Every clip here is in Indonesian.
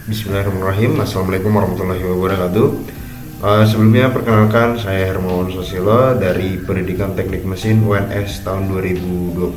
Bismillahirrahmanirrahim. Assalamualaikum warahmatullahi wabarakatuh. Sebelumnya perkenalkan, saya Hermawan Susilo dari Pendidikan Teknik Mesin UNS tahun 2020.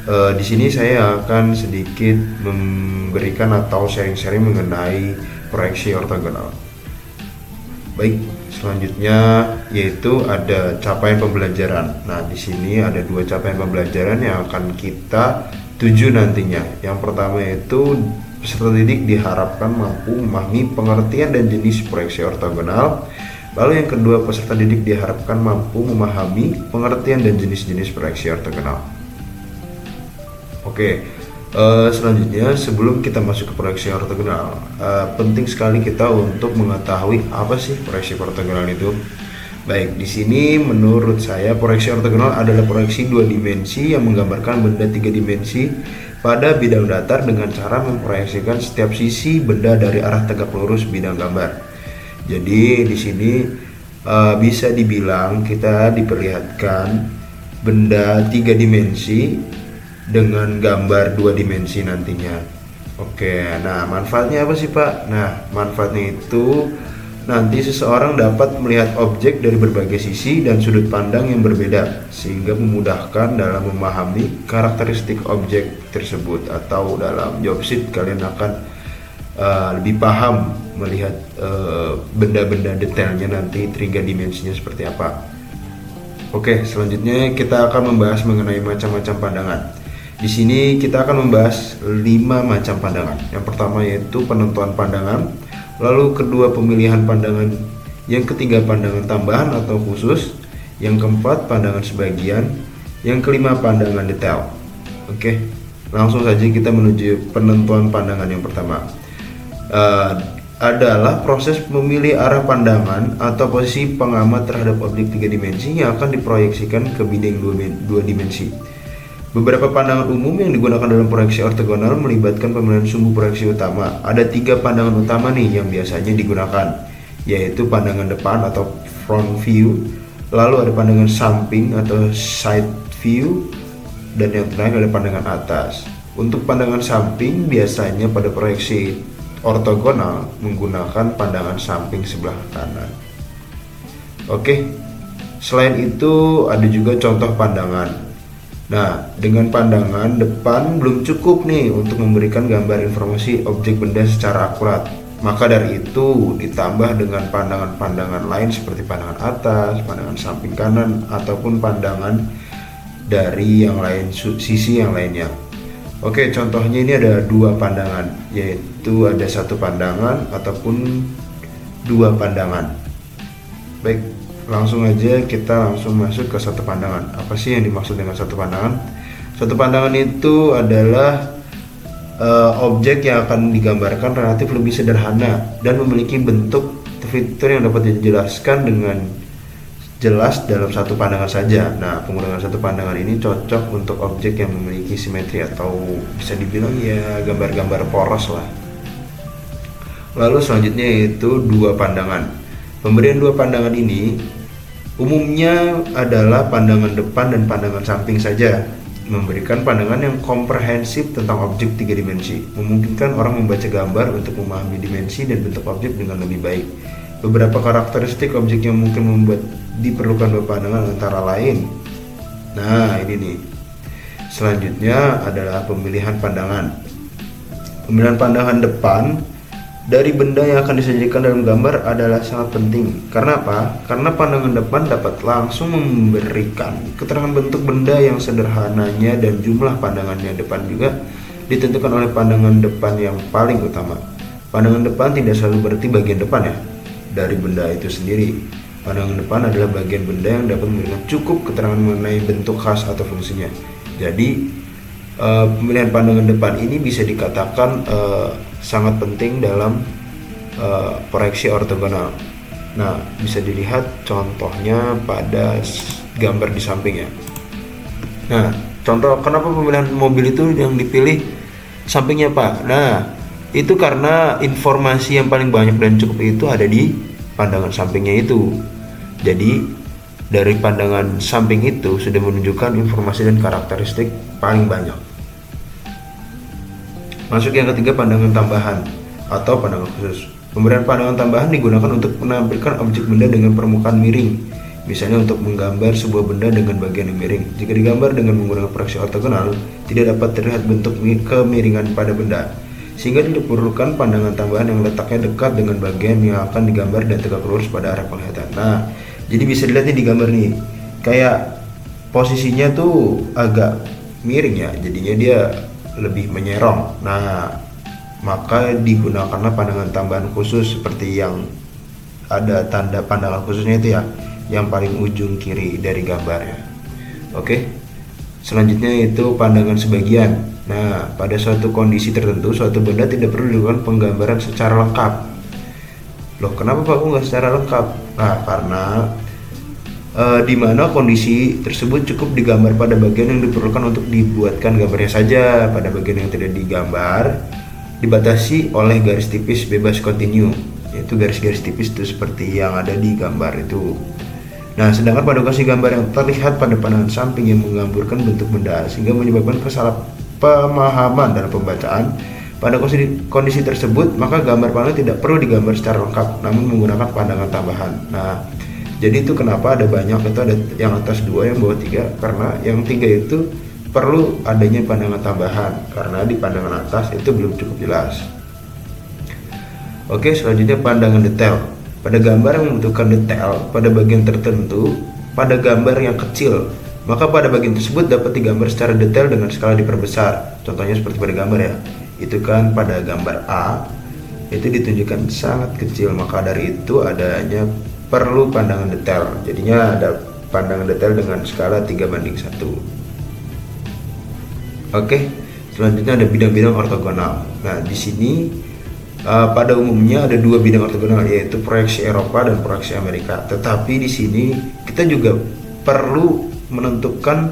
Di sini saya akan sedikit memberikan atau sharing-sharing mengenai proyeksi ortogonal. Baik, selanjutnya yaitu ada capaian pembelajaran. Nah, di sini ada dua capaian pembelajaran yang akan kita tuju nantinya. Yang pertama yaitu peserta didik diharapkan mampu memahami pengertian dan jenis proyeksi ortogonal. Lalu yang kedua, peserta didik diharapkan mampu memahami pengertian dan jenis-jenis proyeksi ortogonal. Oke, selanjutnya sebelum kita masuk ke proyeksi ortogonal, penting sekali kita untuk mengetahui apa sih proyeksi ortogonal itu. Baik, di sini menurut saya proyeksi ortogonal adalah proyeksi dua dimensi yang menggambarkan benda tiga dimensi pada bidang datar dengan cara memproyeksikan setiap sisi benda dari arah tegak lurus bidang gambar. Jadi di sini bisa dibilang kita diperlihatkan benda tiga dimensi dengan gambar dua dimensi nantinya. Oke, nah manfaatnya apa sih Pak? Nah, manfaatnya itu nanti seseorang dapat melihat objek dari berbagai sisi dan sudut pandang yang berbeda, sehingga memudahkan dalam memahami karakteristik objek tersebut. Atau dalam job sheet kalian akan lebih paham melihat benda-benda detailnya nanti tiga dimensinya seperti apa. Oke, selanjutnya kita akan membahas mengenai macam-macam pandangan. Di sini kita akan membahas 5 macam pandangan. Yang pertama yaitu penentuan pandangan, lalu kedua pemilihan pandangan, yang ketiga pandangan tambahan atau khusus, yang keempat pandangan sebagian, yang kelima pandangan detail. Oke, langsung saja kita menuju penentuan pandangan. Yang pertama adalah proses memilih arah pandangan atau posisi pengamat terhadap objek tiga dimensi yang akan diproyeksikan ke bidang dua dimensi. Beberapa pandangan umum yang digunakan dalam proyeksi ortogonal melibatkan pemilihan sumbu proyeksi utama. Ada 3 pandangan utama nih yang biasanya digunakan, yaitu pandangan depan atau front view, lalu ada pandangan samping atau side view, dan yang terakhir ada pandangan atas. Untuk pandangan samping biasanya pada proyeksi ortogonal menggunakan pandangan samping sebelah kanan. Oke, selain itu ada juga contoh pandangan. Nah, dengan pandangan depan belum cukup nih untuk memberikan gambar informasi objek benda secara akurat. Maka dari itu ditambah dengan pandangan-pandangan lain seperti pandangan atas, pandangan samping kanan, ataupun pandangan dari yang lain, sisi yang lainnya. Oke, contohnya ini ada 2 pandangan, yaitu ada 1 pandangan ataupun 2 pandangan. Baik, langsung aja kita langsung masuk ke 1 pandangan. Apa sih yang dimaksud dengan 1 pandangan? 1 pandangan itu adalah objek yang akan digambarkan relatif lebih sederhana dan memiliki bentuk fitur yang dapat dijelaskan dengan jelas dalam 1 pandangan saja. Nah, penggunaan 1 pandangan ini cocok untuk objek yang memiliki simetri atau bisa dibilang ya gambar-gambar poros lah. Lalu selanjutnya yaitu 2 pandangan. Pemberian 2 pandangan ini umumnya adalah pandangan depan dan pandangan samping saja, memberikan pandangan yang komprehensif tentang objek 3 dimensi, memungkinkan orang membaca gambar untuk memahami dimensi dan bentuk objek dengan lebih baik. Beberapa karakteristik objek yang mungkin membuat diperlukan 2 pandangan antara lain. Nah, ini nih. Selanjutnya adalah pemilihan pandangan. Pemilihan pandangan depan dari benda yang akan disajikan dalam gambar adalah sangat penting. Karena apa? Karena pandangan depan dapat langsung memberikan keterangan bentuk benda yang sederhananya, dan jumlah pandangannya depan juga ditentukan oleh pandangan depan yang paling utama. Pandangan depan tidak selalu berarti bagian depan ya dari benda itu sendiri. Pandangan depan adalah bagian benda yang dapat memberikan cukup keterangan mengenai bentuk khas atau fungsinya. Jadi pemilihan pandangan depan ini bisa dikatakan sangat penting dalam proyeksi ortogonal. Nah, bisa dilihat contohnya pada gambar di sampingnya. Nah, contoh kenapa pemilihan mobil itu yang dipilih sampingnya Pak? Nah, itu karena informasi yang paling banyak dan cukup itu ada di pandangan sampingnya itu. Jadi dari pandangan samping itu sudah menunjukkan informasi dan karakteristik paling banyak. Masuk yang ketiga, pandangan tambahan atau pandangan khusus. Pemberian pandangan tambahan digunakan untuk menampilkan objek benda dengan permukaan miring. Misalnya untuk menggambar sebuah benda dengan bagian yang miring. Jika digambar dengan menggunakan proyeksi ortogonal, tidak dapat terlihat bentuk kemiringan pada benda, sehingga diperlukan pandangan tambahan yang letaknya dekat dengan bagian yang akan digambar dan tegak lurus pada arah penglihatan. Nah, jadi bisa dilihat nih di gambar nih, kayak posisinya tuh agak miring ya, jadinya dia lebih menyerong. Nah, maka digunakanlah pandangan tambahan khusus seperti yang ada tanda pandangan khususnya itu ya, yang paling ujung kiri dari gambar ya. Oke, selanjutnya itu pandangan sebagian. Nah, pada suatu kondisi tertentu, suatu benda tidak perlu dilakukan penggambaran secara lengkap. Loh, kenapa Pak kok nggak secara lengkap? Nah, karena di mana kondisi tersebut cukup digambar pada bagian yang diperlukan untuk dibuatkan gambarnya saja. Pada bagian yang tidak digambar dibatasi oleh garis tipis bebas kontinu, yaitu garis-garis tipis itu seperti yang ada di gambar itu. Nah, sedangkan pada kondisi gambar yang terlihat pada pandangan samping yang menggambarkan bentuk benda sehingga menyebabkan kesalahpahaman dalam pembacaan pada kondisi tersebut, maka gambar panel tidak perlu digambar secara lengkap namun menggunakan pandangan tambahan. Nah, jadi itu kenapa ada banyak, itu ada yang atas 2, yang bawah 3, karena yang 3 itu perlu adanya pandangan tambahan karena di pandangan atas itu belum cukup jelas. Oke, selanjutnya pandangan detail. Pada gambar yang membutuhkan detail pada bagian tertentu pada gambar yang kecil, maka pada bagian tersebut dapat digambar secara detail dengan skala diperbesar. Contohnya seperti pada gambar ya, itu kan pada gambar A itu ditunjukkan sangat kecil, maka dari itu adanya perlu pandangan detail. Jadinya ada pandangan detail dengan skala 3:1. Oke, selanjutnya ada bidang-bidang ortogonal. Nah, di sini pada umumnya ada 2 bidang ortogonal, yaitu proyeksi Eropa dan proyeksi Amerika. Tetapi di sini kita juga perlu menentukan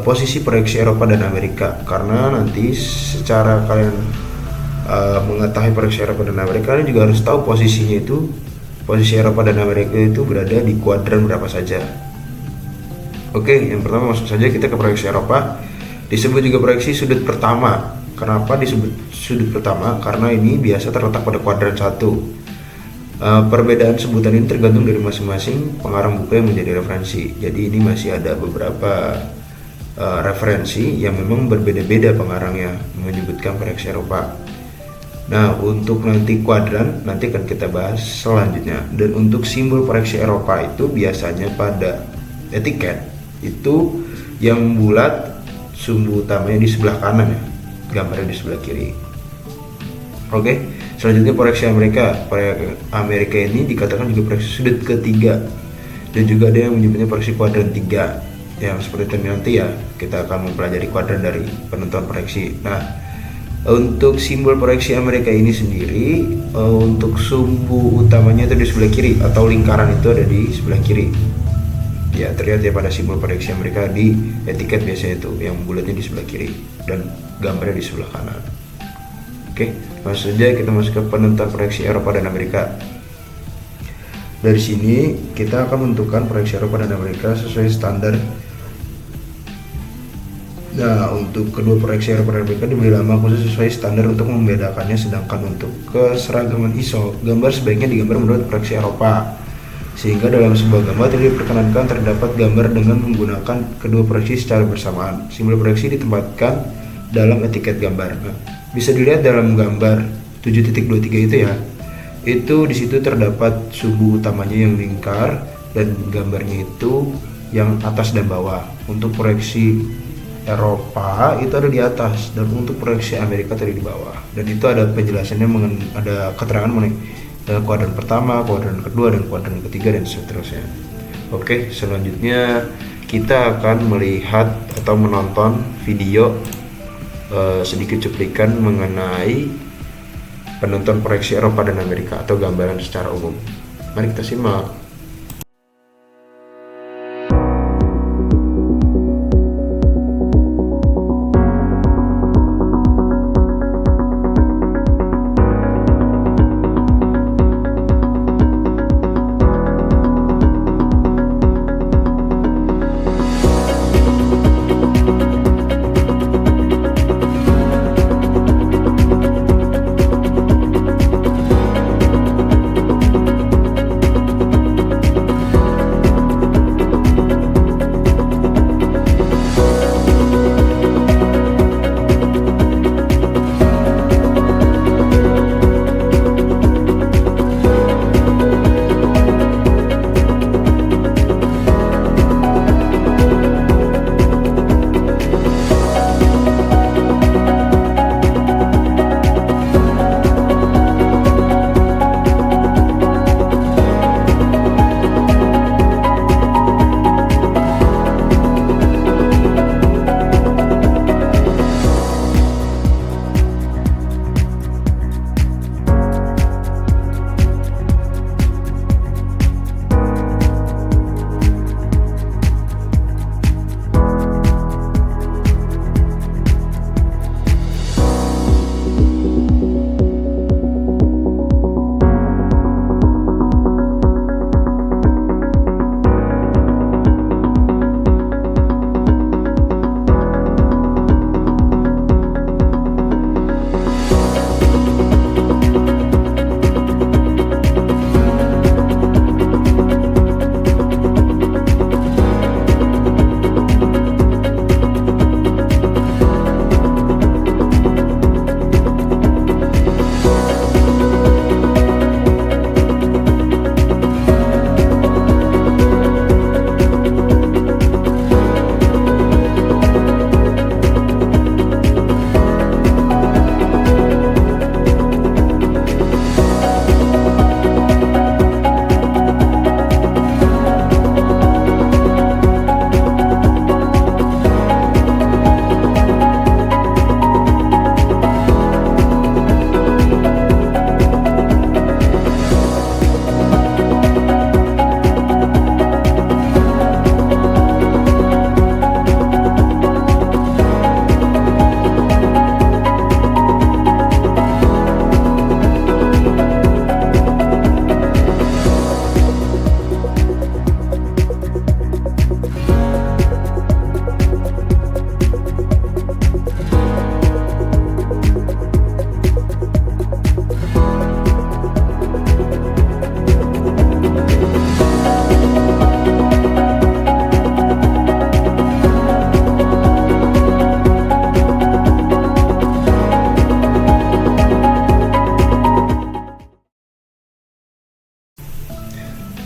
posisi proyeksi Eropa dan Amerika, karena nanti secara kalian mengetahui proyeksi Eropa dan Amerika, kalian juga harus tahu posisinya itu, posisi Eropa dan Amerika itu berada di kuadran berapa saja. Oke, yang pertama masuk saja kita ke proyeksi Eropa. Disebut juga proyeksi sudut pertama. Kenapa disebut sudut pertama? Karena ini biasa terletak pada kuadran 1. Perbedaan sebutan ini tergantung dari masing-masing pengarang buku yang menjadi referensi. Jadi ini masih ada beberapa referensi yang memang berbeda-beda pengarangnya menyebutkan proyeksi Eropa. Nah, untuk nanti kuadran nanti akan kita bahas selanjutnya. Dan untuk simbol proyeksi Eropa itu biasanya pada etiket itu yang bulat, sumbu utamanya di sebelah kanan ya, gambarnya di sebelah kiri. Oke, selanjutnya proyeksi Amerika. Proyeksi Amerika ini dikatakan juga proyeksi sudut ketiga, dan juga ada yang menyebutnya proyeksi kuadran 3, yang seperti nanti ya kita akan mempelajari kuadran dari penentuan proyeksi. Nah, untuk simbol proyeksi Amerika ini sendiri, untuk sumbu utamanya itu di sebelah kiri, atau lingkaran itu ada di sebelah kiri. Ya, terlihat ya pada simbol proyeksi Amerika di etiket biasanya itu yang bulatnya di sebelah kiri dan gambarnya di sebelah kanan. Oke, langsung saja kita masuk ke penentuan proyeksi Eropa dan Amerika. Dari sini kita akan menentukan proyeksi Eropa dan Amerika sesuai standar. Nah, untuk kedua proyeksi Eropa dan Amerika diberi nama khusus sesuai standar untuk membedakannya, sedangkan untuk keseragaman ISO, gambar sebaiknya digambar menurut proyeksi Eropa, sehingga dalam sebuah gambar tidak diperkenankan terdapat gambar dengan menggunakan kedua proyeksi secara bersamaan. Simbol proyeksi ditempatkan dalam etiket gambar. Nah, bisa dilihat dalam gambar 7.23 itu ya, itu di situ terdapat sumbu utamanya yang lingkar dan gambarnya itu yang atas dan bawah. Untuk proyeksi Eropa itu ada di atas, dan untuk proyeksi Amerika tadi di bawah. Dan itu ada penjelasannya, ada keterangan mengenai kuadran pertama, kuadran kedua, dan kuadran ketiga, dan seterusnya. Oke, selanjutnya kita akan melihat atau menonton video sedikit cuplikan mengenai penentuan proyeksi Eropa dan Amerika atau gambaran secara umum. Mari kita simak.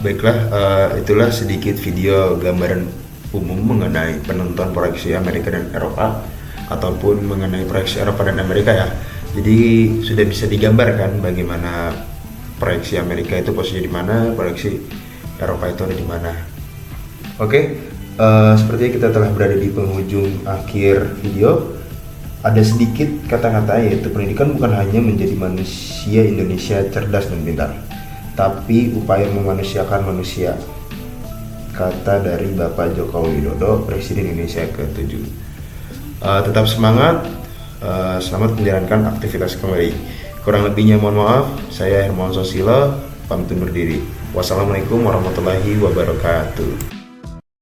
Baiklah, itulah sedikit video gambaran umum mengenai penonton proyeksi Amerika dan Eropa, ataupun mengenai proyeksi Eropa dan Amerika ya. Jadi sudah bisa digambarkan bagaimana proyeksi Amerika itu posisinya di mana, proyeksi Eropa itu ada di mana. Oke, sepertinya kita telah berada di penghujung akhir video. Ada sedikit kata-kata, yaitu pendidikan bukan hanya menjadi manusia Indonesia cerdas dan pintar, tapi upaya memanusiakan manusia, kata dari Bapak Joko Widodo, Presiden Indonesia ke-7. Tetap semangat, selamat menjalankan aktivitas kembali. Kurang lebihnya mohon maaf, saya Hermawan Sosilo, pamit undur diri. Wassalamualaikum warahmatullahi wabarakatuh.